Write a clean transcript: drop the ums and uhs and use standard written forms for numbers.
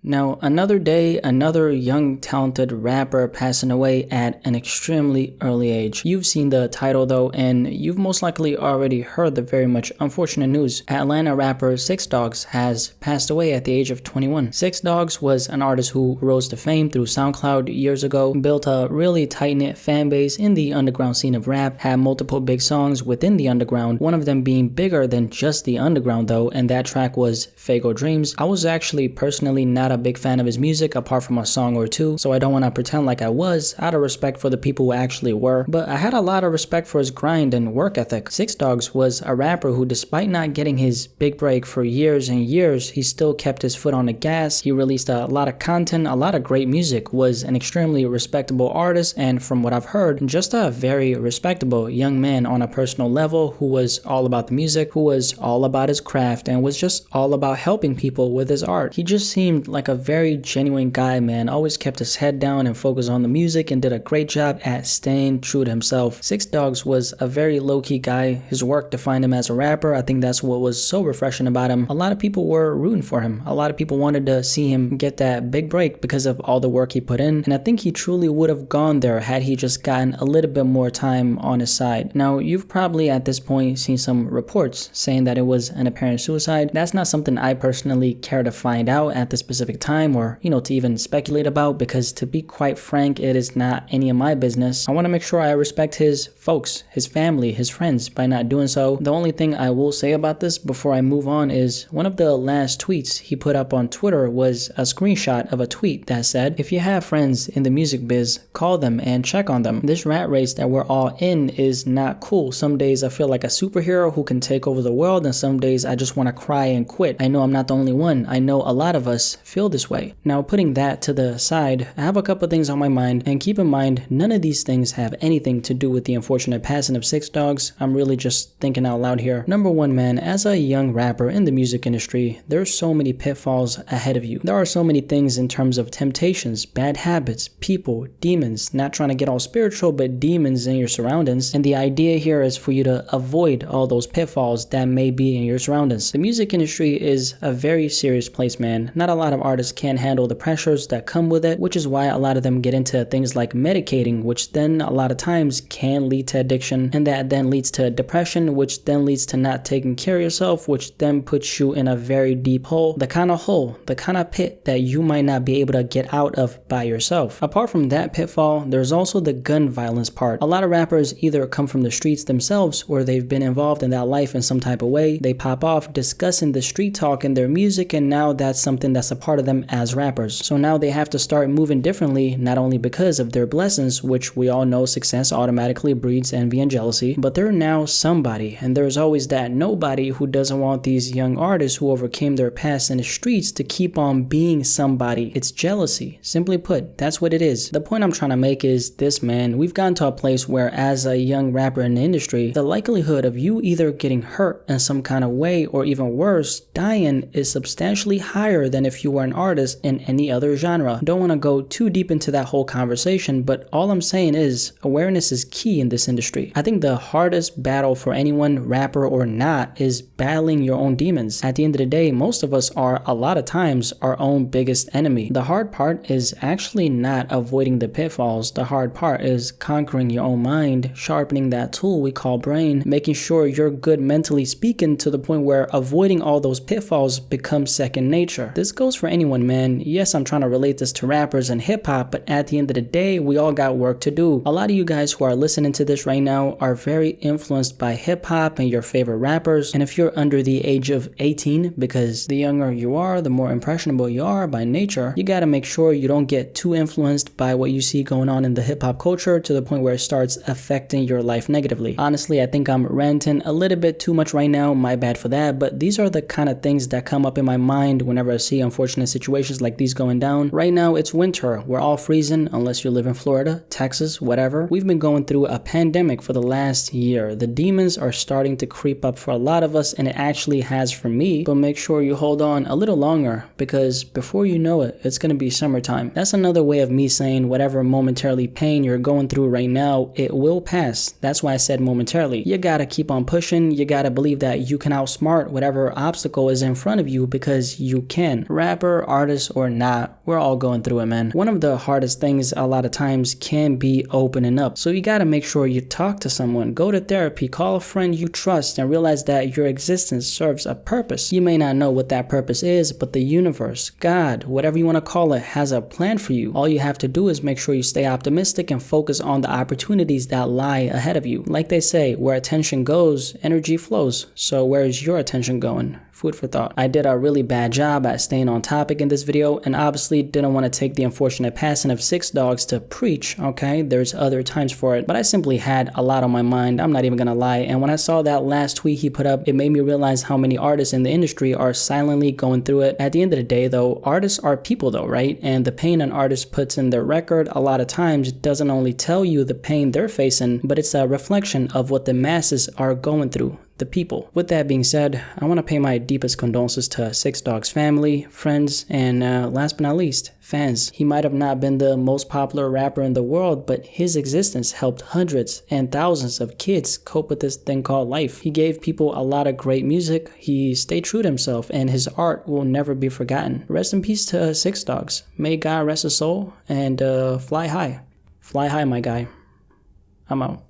Now, another day, another young talented rapper passing away at an extremely early age. You've seen the title though, and you've most likely already heard the very much unfortunate news. Atlanta rapper 6 Dogs has passed away at the age of 21. 6 Dogs was an artist who rose to fame through SoundCloud years ago, built a really tight-knit fan base in the underground scene of rap, had multiple big songs within the underground, one of them being bigger than just the underground though, and that track was Fago Dreams. I was actually personally not a big fan of his music apart from a song or two, so I don't want to pretend like I was, out of respect for the people who actually were, but I had a lot of respect for his grind and work ethic. 6 Dogs was a rapper who, despite not getting his big break for years and years, he still kept his foot on the gas. He released a lot of content, a lot of great music, was an extremely respectable artist, and from what I've heard, just a very respectable young man on a personal level who was all about the music, who was all about his craft, and was just all about helping people with his art. He just seemed like a very genuine guy, man. Always kept his head down and focused on the music and did a great job at staying true to himself. 6 Dogs was a very low-key guy. His work defined him as a rapper. I think that's what was so refreshing about him. A lot of people were rooting for him. A lot of people wanted to see him get that big break because of all the work he put in, and I think he truly would have gone there had he just gotten a little bit more time on his side. Now, you've probably at this point seen some reports saying that it was an apparent suicide. That's not something I personally care to find out at the specific time, or to even speculate about, because to be quite frank, it is not any of my business. I want to make sure I respect his folks, his family, his friends by not doing so. The only thing I will say about this before I move on is one of the last tweets he put up on Twitter was a screenshot of a tweet that said, "If you have friends in the music biz, call them and check on them. This rat race that we're all in is not cool. Some days I feel like a superhero who can take over the world, and some days I just want to cry and quit. I know I'm not the only one. I know a lot of us feel this way." Now, putting that to the side, I have a couple things on my mind, and keep in mind, none of these things have anything to do with the unfortunate passing of 6 Dogs. I'm really just thinking out loud here. Number one, man, as a young rapper in the music industry, there's so many pitfalls ahead of you. There are so many things in terms of temptations, bad habits, people, demons, not trying to get all spiritual, but demons in your surroundings, and the idea here is for you to avoid all those pitfalls that may be in your surroundings. The music industry is a very serious place, man. Not a lot of artists can handle the pressures that come with it, which is why a lot of them get into things like medicating, which then a lot of times can lead to addiction, and that then leads to depression, which then leads to not taking care of yourself, which then puts you in a very deep hole, the kind of pit that you might not be able to get out of by yourself. Apart from that pitfall, there's also the gun violence part. A lot of rappers either come from the streets themselves or they've been involved in that life in some type of way. They pop off discussing the street talk in their music, and now that's something that's a part of them as rappers. So now they have to start moving differently, not only because of their blessings, which we all know success automatically breeds envy and jealousy, but they're now somebody, and there's always that nobody who doesn't want these young artists who overcame their past in the streets to keep on being somebody. It's jealousy. Simply put, that's what it is. The point I'm trying to make is this, man. We've gotten to a place where as a young rapper in the industry, the likelihood of you either getting hurt in some kind of way or even worse, dying, is substantially higher than if you were an artist in any other genre. Don't want to go too deep into that whole conversation, but all I'm saying is awareness is key in this industry. I think the hardest battle for anyone, rapper or not, is battling your own demons. At the end of the day, most of us are a lot of times our own biggest enemy. The hard part is actually not avoiding the pitfalls. The hard part is conquering your own mind, sharpening that tool we call brain, making sure you're good mentally speaking to the point where avoiding all those pitfalls becomes second nature. This goes for anyone, man. Yes, I'm trying to relate this to rappers and hip-hop, but at the end of the day, we all got work to do. A lot of you guys who are listening to this right now are very influenced by hip-hop and your favorite rappers, and if you're under the age of 18, because the younger you are, the more impressionable you are by nature, you gotta make sure you don't get too influenced by what you see going on in the hip-hop culture to the point where it starts affecting your life negatively. Honestly, I think I'm ranting a little bit too much right now, my bad for that, but these are the kind of things that come up in my mind whenever I see unfortunate situations like these going down. Right now, it's winter. We're all freezing unless you live in Florida, Texas, whatever. We've been going through a pandemic for the last year. The demons are starting to creep up for a lot of us, and it actually has for me, but make sure you hold on a little longer, because before you know it, it's going to be summertime. That's another way of me saying whatever momentarily pain you're going through right now, it will pass. That's why I said momentarily. You gotta keep on pushing. You gotta believe that you can outsmart whatever obstacle is in front of you, because you can. Rapper, rapper, artist, or not, we're all going through it, man. One of the hardest things a lot of times can be opening up. So you gotta make sure you talk to someone, go to therapy, call a friend you trust, and realize that your existence serves a purpose. You may not know what that purpose is, but the universe, God, whatever you want to call it, has a plan for you. All you have to do is make sure you stay optimistic and focus on the opportunities that lie ahead of you. Like they say, where attention goes, energy flows. So where is your attention going? Food for thought. I did a really bad job at staying on topic in this video, and obviously didn't want to take the unfortunate passing of 6 dogs to preach, okay? There's other times for it, but I simply had a lot on my mind, I'm not even gonna lie, and when I saw that last tweet he put up, it made me realize how many artists in the industry are silently going through it. At the end of the day though, artists are people though, right? And the pain an artist puts in their record a lot of times doesn't only tell you the pain they're facing, but it's a reflection of what the masses are going through. The people. With that being said, I want to pay my deepest condolences to 6 Dog's family, friends, and last but not least, fans. He might have not been the most popular rapper in the world, but his existence helped hundreds and thousands of kids cope with this thing called life. He gave people a lot of great music, he stayed true to himself, and his art will never be forgotten. Rest in peace to 6 Dogs. May God rest his soul, and fly high. Fly high, my guy. I'm out.